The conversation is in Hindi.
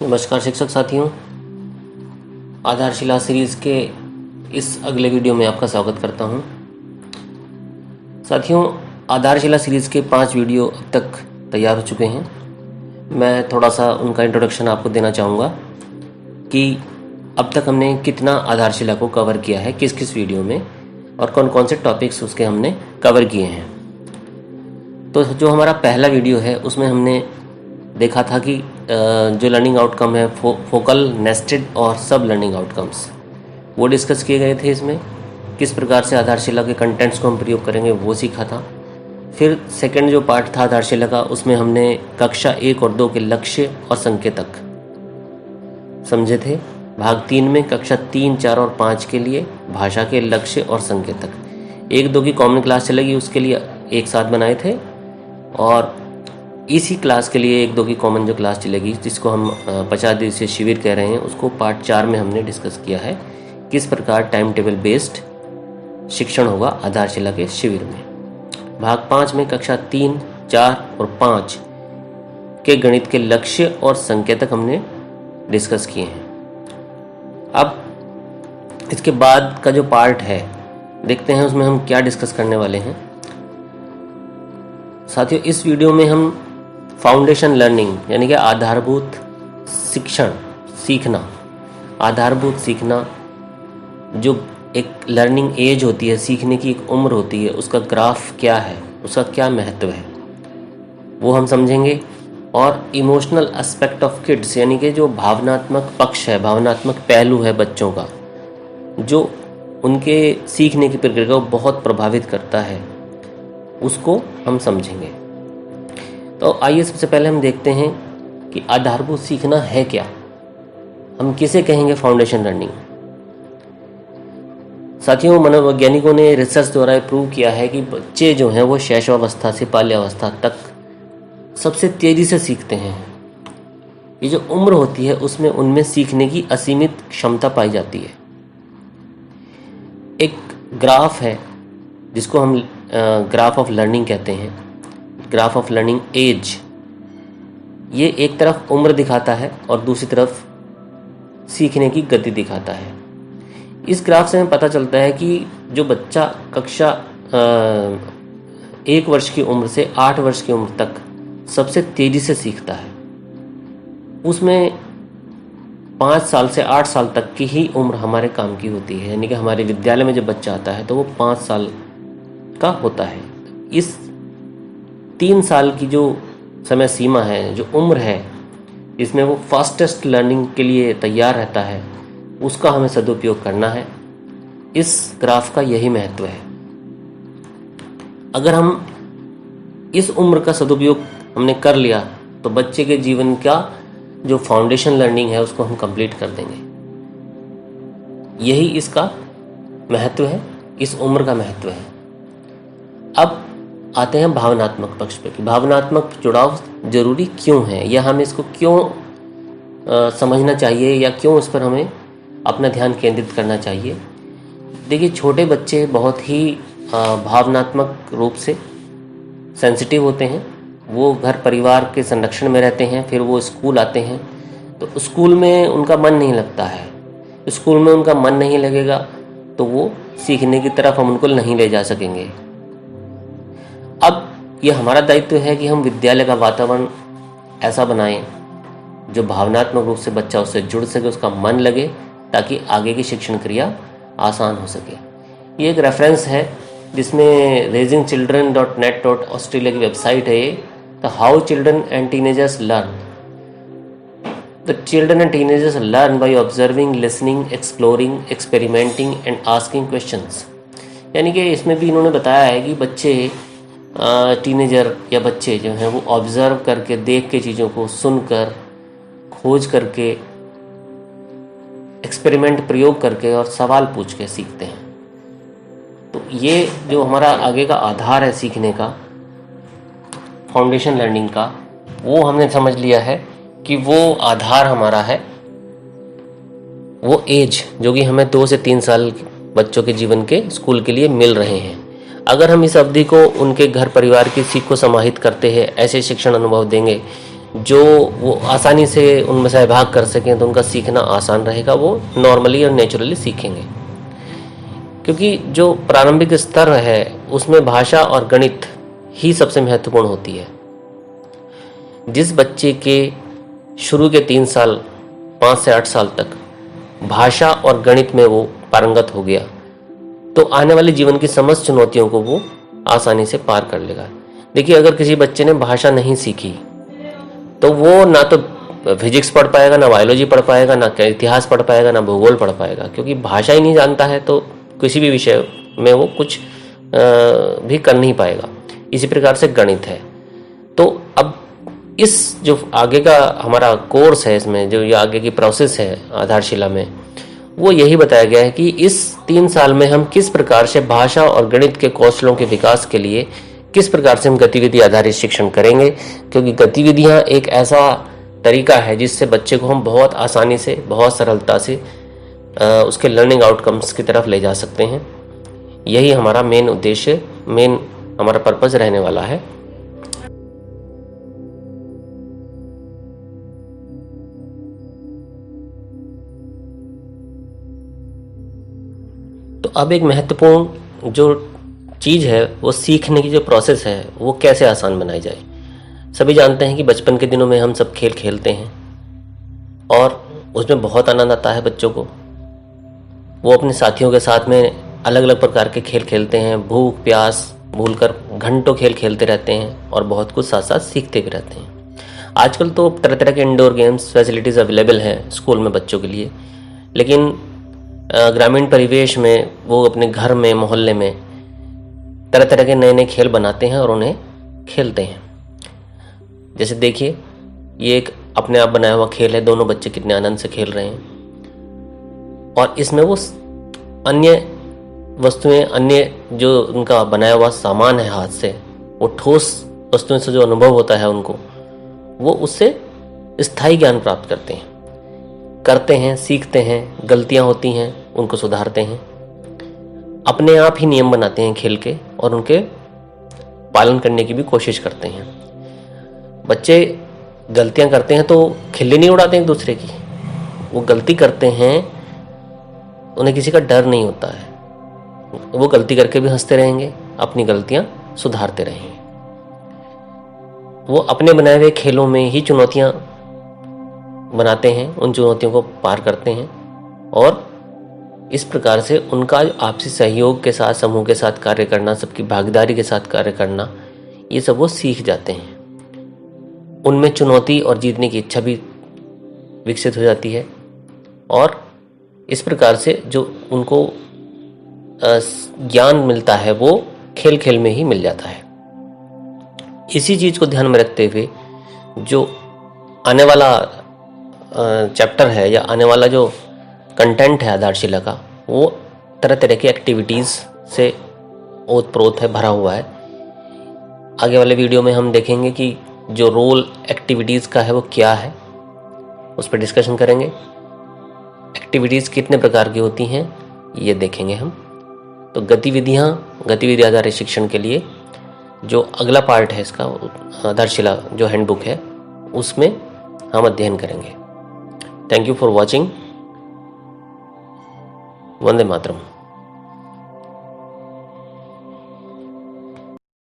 नमस्कार शिक्षक साथियों, आधारशिला सीरीज़ के इस अगले वीडियो में आपका स्वागत करता हूं। साथियों, आधारशिला सीरीज़ के 5 वीडियो अब तक तैयार हो चुके हैं। मैं थोड़ा सा उनका इंट्रोडक्शन आपको देना चाहूँगा कि अब तक हमने कितना आधारशिला को कवर किया है, किस किस वीडियो में, और कौन कौन से टॉपिक्स उसके हमने कवर किए हैं। तो जो हमारा पहला वीडियो है उसमें हमने देखा था कि जो लर्निंग आउटकम है, फोकल, नेस्टेड और सब लर्निंग आउटकम्स, वो डिस्कस किए गए थे। इसमें किस प्रकार से आधारशिला के कंटेंट्स को हम प्रयोग करेंगे वो सीखा था। फिर सेकंड जो पार्ट था आधारशिला का, उसमें हमने कक्षा 1 और 2 के लक्ष्य और संकेतक समझे थे। भाग 3 में कक्षा 3, 4 और 5 के लिए भाषा के लक्ष्य और संकेतक 1, 2 की कॉमन क्लास चलेगी, उसके लिए एक साथ बनाए थे। और इसी क्लास के लिए 1, 2 की कॉमन जो क्लास चलेगी, जिसको हम 50 दिवसीय शिविर कह रहे हैं, उसको पार्ट 4 में हमने डिस्कस किया है किस प्रकार टाइम टेबल बेस्ड शिक्षण होगा आधारशिला के शिविर में। भाग 5 में कक्षा 3, 4 और 5 के गणित के लक्ष्य और संकेतक हमने डिस्कस किए हैं। अब इसके बाद का जो पार्ट है, देखते हैं उसमें हम क्या डिस्कस करने वाले हैं। साथियों, इस वीडियो में हम फाउंडेशन लर्निंग यानी कि आधारभूत शिक्षण सीखना, आधारभूत सीखना, जो एक लर्निंग एज होती है, सीखने की एक उम्र होती है, उसका ग्राफ क्या है, उसका क्या महत्व है, वो हम समझेंगे। और इमोशनल एस्पेक्ट ऑफ किड्स यानी कि जो भावनात्मक पक्ष है, भावनात्मक पहलू है बच्चों का, जो उनके सीखने की प्रक्रिया को बहुत प्रभावित करता है, उसको हम समझेंगे। तो आइए सबसे पहले हम देखते हैं कि आधारभूत सीखना है क्या, हम किसे कहेंगे फाउंडेशन लर्निंग। साथियों, मनोवैज्ञानिकों ने रिसर्च द्वारा प्रूव किया है कि बच्चे जो हैं वो शैशवावस्था से बाल्यावस्था तक सबसे तेजी से सीखते हैं। ये जो उम्र होती है उसमें उनमें सीखने की असीमित क्षमता पाई जाती है। एक ग्राफ है जिसको हम ग्राफ ऑफ लर्निंग कहते हैं, ग्राफ ऑफ लर्निंग एज। ये एक तरफ उम्र दिखाता है और दूसरी तरफ सीखने की गति दिखाता है। इस ग्राफ से हमें पता चलता है कि जो बच्चा कक्षा 1 वर्ष की उम्र से 8 वर्ष की उम्र तक सबसे तेजी से सीखता है, उसमें 5 साल से 8 साल तक की ही उम्र हमारे काम की होती है। यानी कि हमारे विद्यालय में जब बच्चा आता है तो वो 5 साल का होता है। इस 3 साल की जो समय सीमा है, जो उम्र है, इसमें वो फास्टेस्ट लर्निंग के लिए तैयार रहता है, उसका हमें सदुपयोग करना है। इस ग्राफ का यही महत्व है। अगर हम इस उम्र का सदुपयोग हमने कर लिया तो बच्चे के जीवन का जो फाउंडेशन लर्निंग है उसको हम कंप्लीट कर देंगे। यही इसका महत्व है, इस उम्र का महत्व है। अब आते हैं भावनात्मक पक्ष पे कि भावनात्मक जुड़ाव जरूरी क्यों है, या हमें इसको क्यों समझना चाहिए, या क्यों इस पर हमें अपना ध्यान केंद्रित करना चाहिए। देखिए, छोटे बच्चे बहुत ही भावनात्मक रूप से सेंसिटिव होते हैं। वो घर परिवार के संरक्षण में रहते हैं, फिर वो स्कूल आते हैं तो स्कूल में उनका मन नहीं लगता है। स्कूल में उनका मन नहीं लगेगा तो वो सीखने की तरफ हम उनको नहीं ले जा सकेंगे। अब ये हमारा दायित्व है कि हम विद्यालय का वातावरण ऐसा बनाएं जो भावनात्मक रूप से बच्चा उससे जुड़ सके, उसका मन लगे, ताकि आगे की शिक्षण क्रिया आसान हो सके। ये एक रेफरेंस है जिसमें raisingchildren.net ऑस्ट्रेलिया की वेबसाइट है, the how children and teenagers learn. The children and teenagers learn by observing, listening, exploring, experimenting and asking questions. यानी कि इसमें भी इन्होंने बताया है कि बच्चे, टीनेजर या बच्चे जो हैं वो ऑब्जर्व करके, देख के, चीज़ों को सुनकर, खोज करके, एक्सपेरिमेंट, प्रयोग करके और सवाल पूछ के सीखते हैं। तो ये जो हमारा आगे का आधार है सीखने का, फाउंडेशन लर्निंग का, वो हमने समझ लिया है कि वो आधार हमारा है वो एज जो कि हमें 2 से 3 साल बच्चों के जीवन के स्कूल के लिए मिल रहे हैं। अगर हम इस अवधि को उनके घर परिवार की सीख को समाहित करते हैं, ऐसे शिक्षण अनुभव देंगे जो वो आसानी से उनमें सहभाग कर सकें, तो उनका सीखना आसान रहेगा, वो नॉर्मली और नेचुरली सीखेंगे। क्योंकि जो प्रारंभिक स्तर है उसमें भाषा और गणित ही सबसे महत्वपूर्ण होती है। जिस बच्चे के शुरू के 3 साल 5 से 8 साल तक भाषा और गणित में वो पारंगत हो गया, तो आने वाले जीवन की समस्त चुनौतियों को वो आसानी से पार कर लेगा। देखिए, अगर किसी बच्चे ने भाषा नहीं सीखी तो वो ना तो फिजिक्स पढ़ पाएगा, ना बायोलॉजी पढ़ पाएगा, ना इतिहास पढ़ पाएगा, ना भूगोल पढ़ पाएगा, क्योंकि भाषा ही नहीं जानता है तो किसी भी विषय में वो कुछ भी कर नहीं पाएगा। इसी प्रकार से गणित है। तो अब इस जो आगे का हमारा कोर्स है, इसमें जो ये आगे की प्रोसेस है आधारशिला में, वो यही बताया गया है कि इस 3 साल में हम किस प्रकार से भाषा और गणित के कौशलों के विकास के लिए किस प्रकार से हम गतिविधि आधारित शिक्षण करेंगे। क्योंकि गतिविधियां एक ऐसा तरीका है जिससे बच्चे को हम बहुत आसानी से, बहुत सरलता से उसके लर्निंग आउटकम्स की तरफ ले जा सकते हैं। यही हमारा मेन उद्देश्य, मेन हमारा पर्पस रहने वाला है। तो अब एक महत्वपूर्ण जो चीज़ है, वो सीखने की जो प्रोसेस है वो कैसे आसान बनाई जाए। सभी जानते हैं कि बचपन के दिनों में हम सब खेल खेलते हैं और उसमें बहुत आनंद आता है बच्चों को। वो अपने साथियों के साथ में अलग अलग प्रकार के खेल खेलते हैं, भूख प्यास भूलकर घंटों खेल खेलते रहते हैं और बहुत कुछ साथ साथ सीखते भी रहते हैं। आजकल तो तरह तरह के इंडोर गेम्स फैसिलिटीज़ अवेलेबल हैं स्कूल में बच्चों के लिए, लेकिन ग्रामीण परिवेश में वो अपने घर में, मोहल्ले में तरह तरह के नए नए खेल बनाते हैं और उन्हें खेलते हैं। जैसे देखिए, ये एक अपने आप बनाया हुआ खेल है, दोनों बच्चे कितने आनंद से खेल रहे हैं। और इसमें वो अन्य वस्तुएं, अन्य जो उनका बनाया हुआ सामान है हाथ से, वो ठोस वस्तुओं से जो अनुभव होता है उनको, वो उससे स्थायी ज्ञान प्राप्त करते हैं, सीखते हैं, गलतियां होती हैं उनको सुधारते हैं, अपने आप ही नियम बनाते हैं खेल के और उनके पालन करने की भी कोशिश करते हैं। बच्चे गलतियां करते हैं तो खिल्ली नहीं उड़ाते एक दूसरे की, वो गलती करते हैं, उन्हें किसी का डर नहीं होता है, वो गलती करके भी हंसते रहेंगे, अपनी गलतियां सुधारते रहेंगे। वो अपने बनाए हुए खेलों में ही चुनौतियां बनाते हैं, उन चुनौतियों को पार करते हैं और इस प्रकार से उनका आपसी सहयोग के साथ, समूह के साथ कार्य करना, सबकी भागीदारी के साथ कार्य करना, ये सब वो सीख जाते हैं। उनमें चुनौती और जीतने की इच्छा भी विकसित हो जाती है और इस प्रकार से जो उनको ज्ञान मिलता है वो खेल खेल में ही मिल जाता है। इसी चीज़ को ध्यान में रखते हुए जो आने वाला चैप्टर है या आने वाला जो कंटेंट है आधारशिला का, वो तरह तरह की एक्टिविटीज़ से ओतप्रोत है, भरा हुआ है। आगे वाले वीडियो में हम देखेंगे कि जो रोल एक्टिविटीज़ का है वो क्या है, उस पर डिस्कशन करेंगे। एक्टिविटीज़ कितने प्रकार की होती हैं ये देखेंगे हम। तो गतिविधि आधारित शिक्षण के लिए जो अगला पार्ट है इसका, आधारशिला जो हैंडबुक है, उसमें हम अध्ययन करेंगे। Thank you for watching. Vande Mataram.